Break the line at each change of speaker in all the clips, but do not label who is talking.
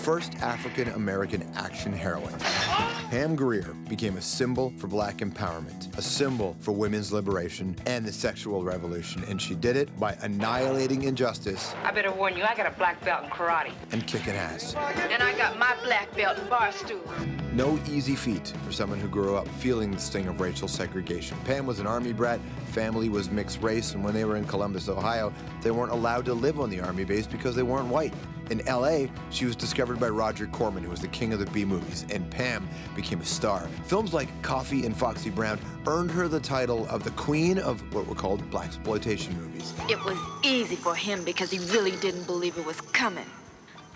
first African-American action heroine. Pam Grier became a symbol for black empowerment, a symbol for women's liberation and the sexual revolution, and she did it by annihilating injustice.
I better warn you, I got a black belt in karate.
And kicking ass.
And I got my black belt in bar stool.
No easy feat for someone who grew up feeling the sting of racial segregation. Pam was an Army brat, family was mixed race, and when they were in Columbus, Ohio, they weren't allowed to live on the Army base because they weren't white. In LA, she was discovered by Roger Corman, who was the king of the B-movies, and Pam became a star. Films like Coffee and Foxy Brown earned her the title of the queen of what were called blaxploitation movies.
It was easy for him because he really didn't believe it was coming.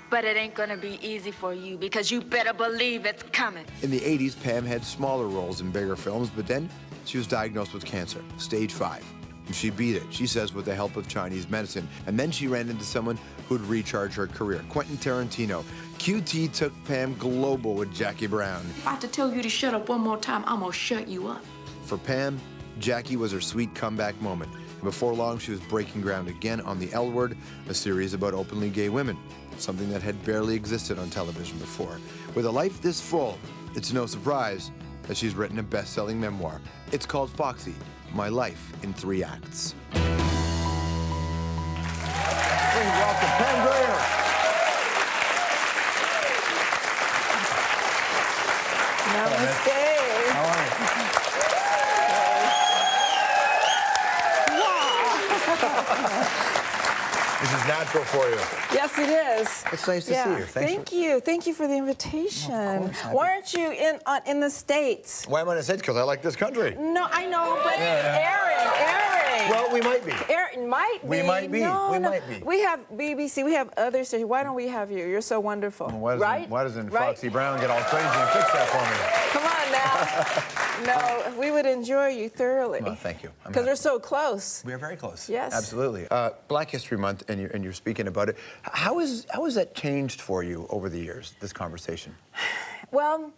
But it ain't gonna be easy for you because you better believe it's coming.
In the 80s, Pam had smaller roles in bigger films, but then she was diagnosed with cancer, stage 5. And she beat it, she says, with the help of Chinese medicine. And then she ran into someone who'd recharge her career, Quentin Tarantino. QT took Pam global with Jackie Brown.
If I have to tell you to shut up one more time, I'm gonna shut you up.
For Pam, Jackie was her sweet comeback moment. And before long, she was breaking ground again on The L Word, a series about openly gay women, something that had barely existed on television before. With a life this full, it's no surprise that she's written a best-selling memoir. It's called Foxy, My Life in 3 Acts. Please welcome Pam Grier.
Namaste.
How are you? This is natural for you.
Yes, it is.
It's nice to see you.
Thank you. Thank you for the invitation.
Of course,
Why aren't you in the States?
Why am I in the States? Because I like this country.
No, I know, but Aaron.
Well, we might be.
Aaron might be.
We might be.
No,
We
no.
might be.
We have BBC. We have other stations. Why don't we have you? You're so wonderful.
Well,
right?
Why doesn't
Right?
Foxy Brown get all crazy and fix that for me?
Come on now. No, we would enjoy you thoroughly.
Well, thank you.
Because we're so close.
We are very close.
Yes.
Absolutely. Black History Month, and you're speaking about it. How has that changed for you over the years, this conversation?
Well,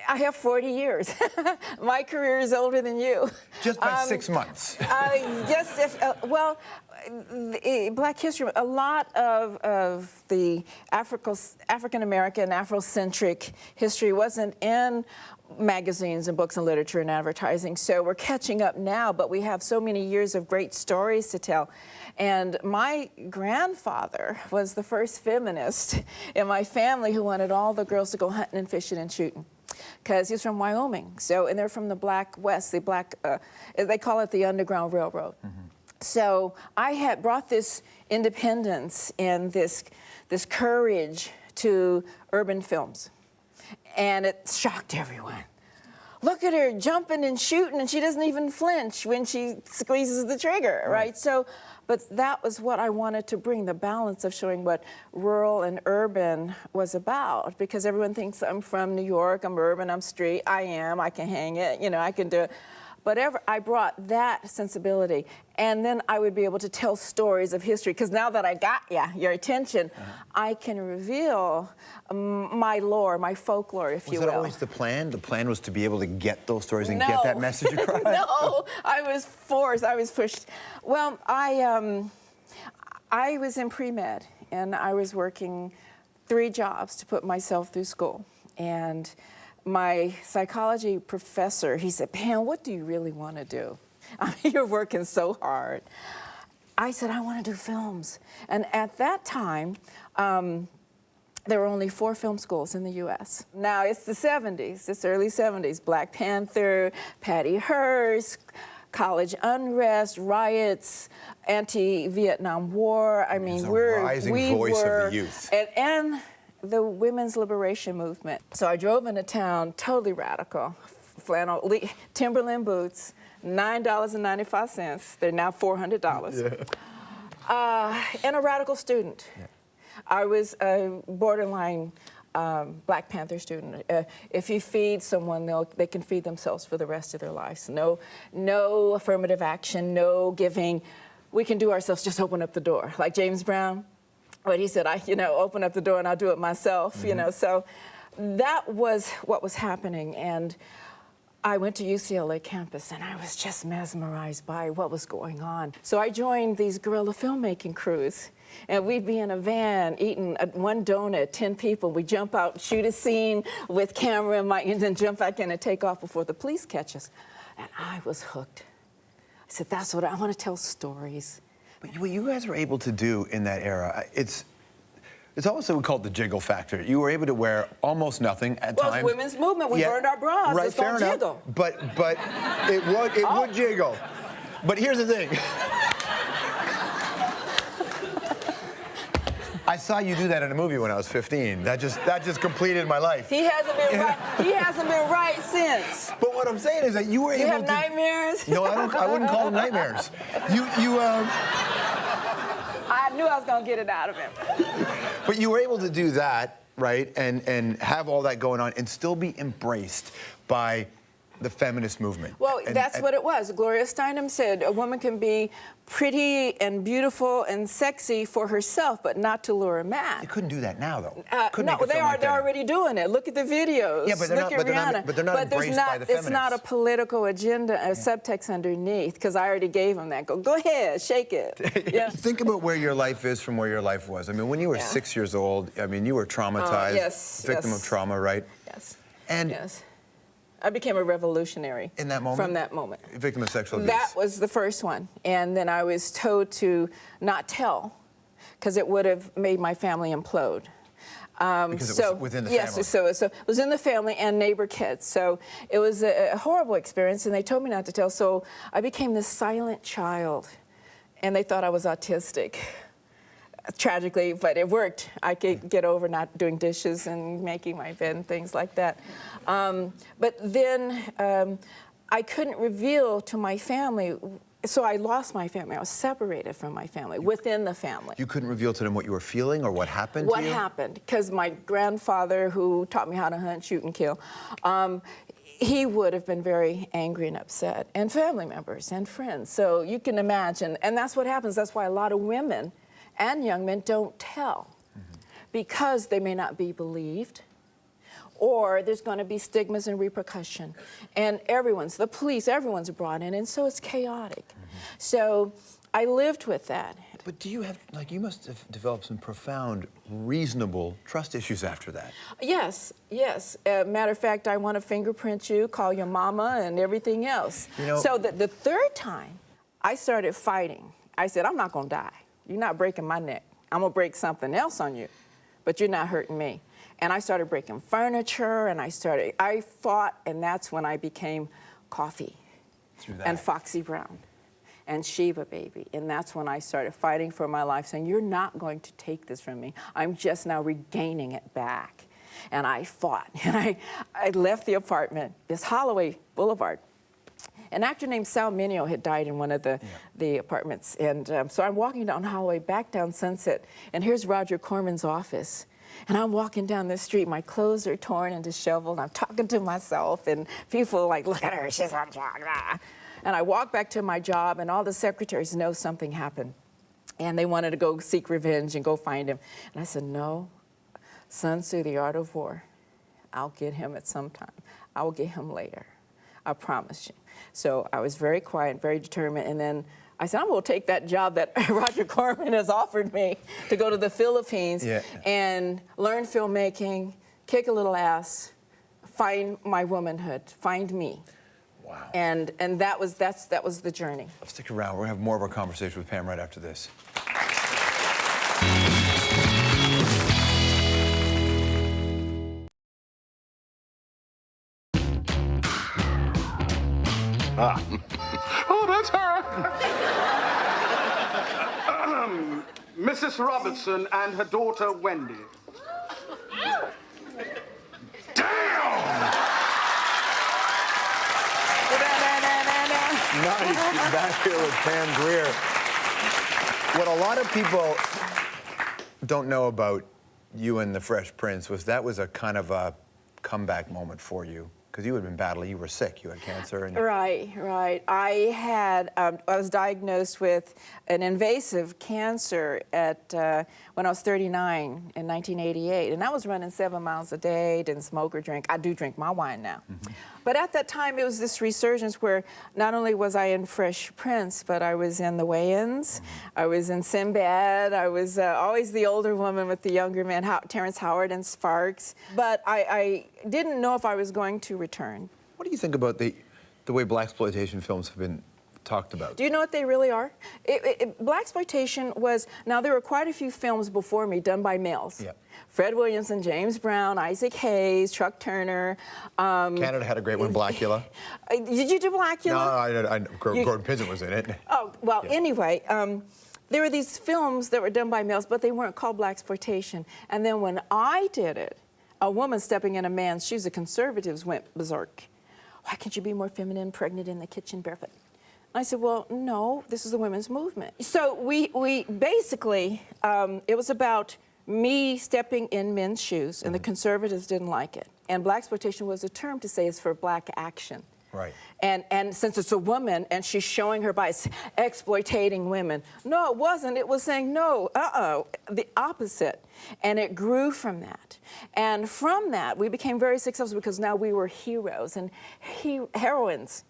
I have 40 years. My career is older than you.
Just by 6 months.
Black history, a lot of the African-American, Afrocentric history wasn't in magazines and books and literature and advertising, so we're catching up now, but we have so many years of great stories to tell. And my grandfather was the first feminist in my family who wanted all the girls to go hunting and fishing and shooting, because he's from Wyoming. So, and they're from the Black West, they call it the Underground Railroad. Mm-hmm. So I had brought this independence and this courage to urban films. And it shocked everyone. Look at her jumping and shooting, and she doesn't even flinch when she squeezes the trigger, right? So, but that was what I wanted to bring, the balance of showing what rural and urban was about, because everyone thinks I'm from New York, I'm urban, I'm street. I can hang it, I can do it. But I brought that sensibility, and then I would be able to tell stories of history, because now that I got your attention, I can reveal my lore, my folklore, if you will.
Was that always the plan? The plan was to be able to get those stories and get that message across?
No, I was forced, I was pushed. Well, I was in pre-med, and I was working 3 jobs to put myself through school. And my psychology professor, he said, Pam, what do you really want to do? I mean, you're working so hard. I said, I want to do films. And at that time, there were only 4 film schools in the U.S. Now, it's the 70s, it's early 70s. Black Panther, Patty Hearst, college unrest, riots, anti-Vietnam War. I mean, we're a rising voice of the youth. And the women's liberation movement. So I drove into town, totally radical, flannel, Timberland boots, $9.95. They're now $400. Yeah. And a radical student. Yeah. I was a borderline Black Panther student. If you feed someone, they can feed themselves for the rest of their lives. No affirmative action, no giving. We can do ourselves, just open up the door. Like James Brown. But he said, open up the door and I'll do it myself, So that was what was happening. And I went to UCLA campus and I was just mesmerized by what was going on. So I joined these guerrilla filmmaking crews. And we'd be in a van eating one donut, 10 people. We jump out, shoot a scene with camera and mic, and then jump back in and take off before the police catch us. And I was hooked. I said, that's what I want to tell stories.
But what you guys were able to do in that era, it's also called the jiggle factor. You were able to wear almost nothing at times.
Well, it's women's movement. We burned our bras.
Right,
it's
fair enough.
Jiggle.
But it would jiggle. But here's the thing. I saw you do that in a movie when I was 15. That just completed my life.
He hasn't been right. He hasn't been right since.
But what I'm saying is that you were able to.
You have nightmares?
No, I wouldn't call them nightmares.
I knew I was gonna get it out of him.
But you were able to do that, right, and have all that going on and still be embraced by the feminist movement.
Well, that's what it was. Gloria Steinem said a woman can be pretty and beautiful and sexy for herself, but not to lure a man.
You couldn't do that now, though.
No, they're already doing it. Look at the videos.
Yeah, but they're
Look at Rihanna.
But they're not embraced by the feminists.
It's not a political agenda, a subtext underneath, because I already gave them that. Go ahead, shake it. Yeah.
Think about where your life is from where your life was. I mean, when you were 6 years old, I mean, you were traumatized, victim of trauma, right?
Yes.
And
yes. I became a revolutionary.
In that moment?
From that moment.
Victim of sexual abuse.
That was the first one. And then I was told to not tell, because it would have made my family implode.
Because it was within the family.
Yes, so it was in the family and neighbor kids. So it was a horrible experience, and they told me not to tell. So I became this silent child, and they thought I was autistic. Tragically, but it worked. I could get over not doing dishes and making my bed and things like that. But then I couldn't reveal to my family, so I lost my family. I was separated from my family, within the family.
You couldn't reveal to them what you were feeling or what happened to you?
What happened, because my grandfather, who taught me how to hunt, shoot, and kill, he would have been very angry and upset, and family members and friends. So you can imagine, and that's what happens. That's why a lot of women and young men don't tell, because they may not be believed, or there's going to be stigmas and repercussion. And the police, everyone's brought in, and so it's chaotic. So I lived with that.
But do you have, you must have developed some profound, reasonable trust issues after that.
Yes, yes. Matter of fact, I want to fingerprint you, call your mama, and everything else.
You know,
so the third time, I started fighting. I said, I'm not going to die. You're not breaking my neck. I'm going to break something else on you, but you're not hurting me. And I started breaking furniture, and I fought, and that's when I became Coffee and Foxy Brown and Sheba Baby. And that's when I started fighting for my life, saying, you're not going to take this from me. I'm just now regaining it back. And I fought, and I left the apartment, this Holloway Boulevard. An actor named Sal Mineo had died in one of the apartments. And so I'm walking down Holloway, back down Sunset, and here's Roger Corman's office. And I'm walking down the street, my clothes are torn and disheveled, and I'm talking to myself, and people are like, look at her, she's on drugs. And I walk back to my job, and all the secretaries know something happened. And they wanted to go seek revenge and go find him. And I said, no, Sun Tzu, the art of war, I'll get him at some time. I will get him later. I promise you. So I was very quiet, very determined, and then I said, I'm going to take that job that Roger Corman has offered me to go to the Philippines and learn filmmaking, kick a little ass, find my womanhood, find me.
Wow.
And that was the journey.
Stick around. We're going to have more of our conversation with Pam right after this.
Oh, that's her. Mrs. Robertson and her daughter, Wendy. Damn!
Nice. Back here with Pam Grier. What a lot of people don't know about you and the Fresh Prince was that was a kind of a comeback moment for you. Because you had been battling, you were sick, you had cancer. And...
Right. I was diagnosed with an invasive cancer when I was 39 in 1988, and I was running 7 miles a day, didn't smoke or drink. I do drink my wine now. But at that time, it was this resurgence where not only was I in Fresh Prince, but I was in The Wayans, I was in Sinbad, I was always the older woman with the younger man, Terrence Howard and Sparks. But I didn't know if I was going to return.
What do you think about the way blaxploitation films have been talked about?
Do you know what they really are? Blaxploitation was, now there were quite a few films before me done by males.
Yeah.
Fred Williamson, James Brown, Isaac Hayes, Chuck Turner.
Canada had a great one, Blackula.
Did you do Blackula?
No, Gordon Pinsent was in it.
Oh, well,
yeah.
Anyway, there were these films that were done by males, but they weren't called blaxploitation. And then when I did it, a woman stepping in a man's shoes, the conservatives went berserk. Why can't you be more feminine, pregnant in the kitchen, barefoot? I said, well, no, this is a women's movement. So we basically, it was about me stepping in men's shoes, and the conservatives didn't like it. And blaxploitation was a term to say it's for black action.
Right.
And since it's a woman and she's showing her bias, exploitating women. No, it wasn't. It was saying, no, the opposite. And it grew from that. And from that, we became very successful because now we were heroes and heroines.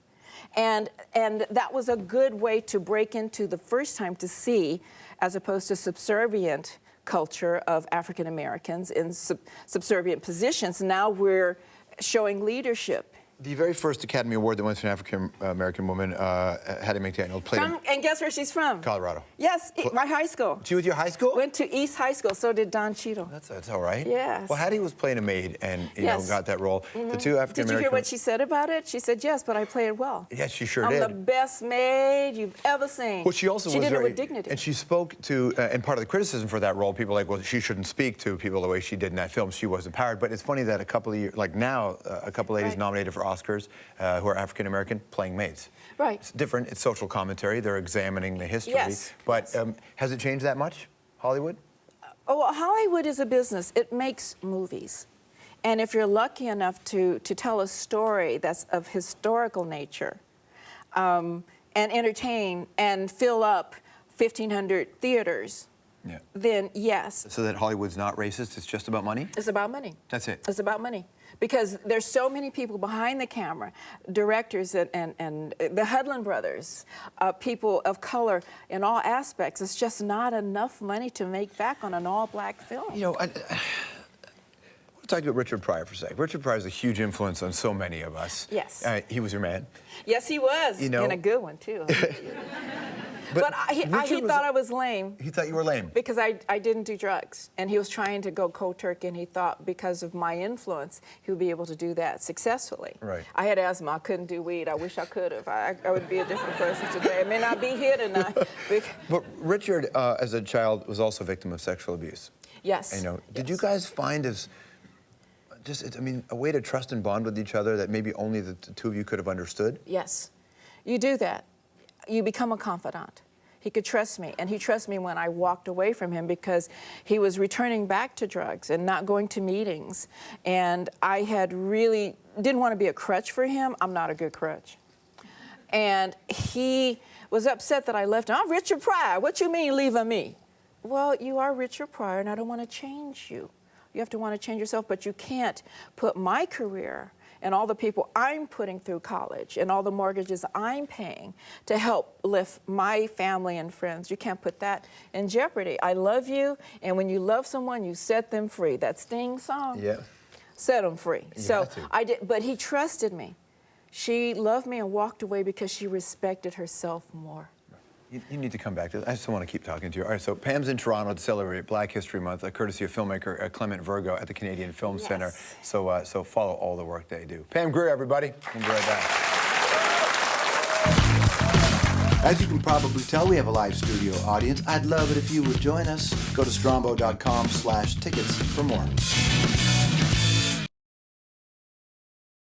And that was a good way to break into the first time to see, as opposed to subservient culture of African Americans in subservient positions. Now we're showing leadership.
The very first Academy Award that went to an African-American woman, Hattie McDaniel, played
And guess where she's from?
Colorado.
Yes, my high school.
She was your high school?
Went to East High School, so did Don Cheadle.
That's all right.
Yes.
Well, Hattie was playing a maid and, you know, got that role. The two African-American...
Did you hear what she said about it? She said, yes, but I play it well.
Yes, she sure did.
I'm the best maid you've ever seen.
Well, she also was
did
very...
it with dignity.
And she spoke to, and part of the criticism for that role, people were like, well, she shouldn't speak to people the way she did in that film. She was empowered. But it's funny that a couple of years, like now, a couple ladies nominated for Oscars who are African-American playing maids.
Right.
It's different. It's social commentary. They're examining the history.
Yes.
But has it changed that much, Hollywood?
Oh, Hollywood is a business. It makes movies. And if you're lucky enough to tell a story that's of historical nature and entertain and fill up 1,500 theaters, then yes.
So that Hollywood's not racist, it's just about money?
It's about money.
That's it.
It's about money. Because there's so many people behind the camera, directors and the Hudlin brothers, people of color in all aspects. It's just not enough money to make back on an all-black film.
You know, I want to talk about Richard Pryor for a second. Richard Pryor is a huge influence on so many of us.
Yes.
He was your man.
Yes, he was.
You know,
and a good one, too. But he thought I was lame.
He thought you were lame?
Because I didn't do drugs. And he was trying to go cold turkey, and he thought because of my influence, he would be able to do that successfully.
Right.
I had asthma. I couldn't do weed. I wish I could have. I would be a different person today. I may not be here tonight.
But Richard, as a child, was also a victim of sexual abuse.
Yes.
You know, did you guys find as just, I mean, a way to trust and bond with each other that maybe only the two of you could have understood?
Yes. You do that. You become a confidant. He could trust me, and he trusted me when I walked away from him because he was returning back to drugs and not going to meetings. And I had really didn't want to be a crutch for him. I'm not a good crutch. And he was upset that I left him. I'm Richard Pryor. What you mean leaving me? Well, you are Richard Pryor, and I don't want to change you. You have to want to change yourself, but you can't put my career and all the people I'm putting through college and all the mortgages I'm paying to help lift my family and friends. You can't put that in jeopardy. I love you, and when you love someone, you set them free. That Sting song?
Yeah.
Set them free.
You
so
had to.
I did, but he trusted me. She loved me and walked away because she respected herself more.
You need to come back to this. I just want to keep talking to you. All right, so Pam's in Toronto to celebrate Black History Month, courtesy of filmmaker Clement Virgo at the Canadian Film Centre. So, so follow all the work they do. Pam Grier, everybody. We'll be right back.
As you can probably tell, we have a live studio audience. I'd love it if you would join us. Go to strombo.com/tickets for more.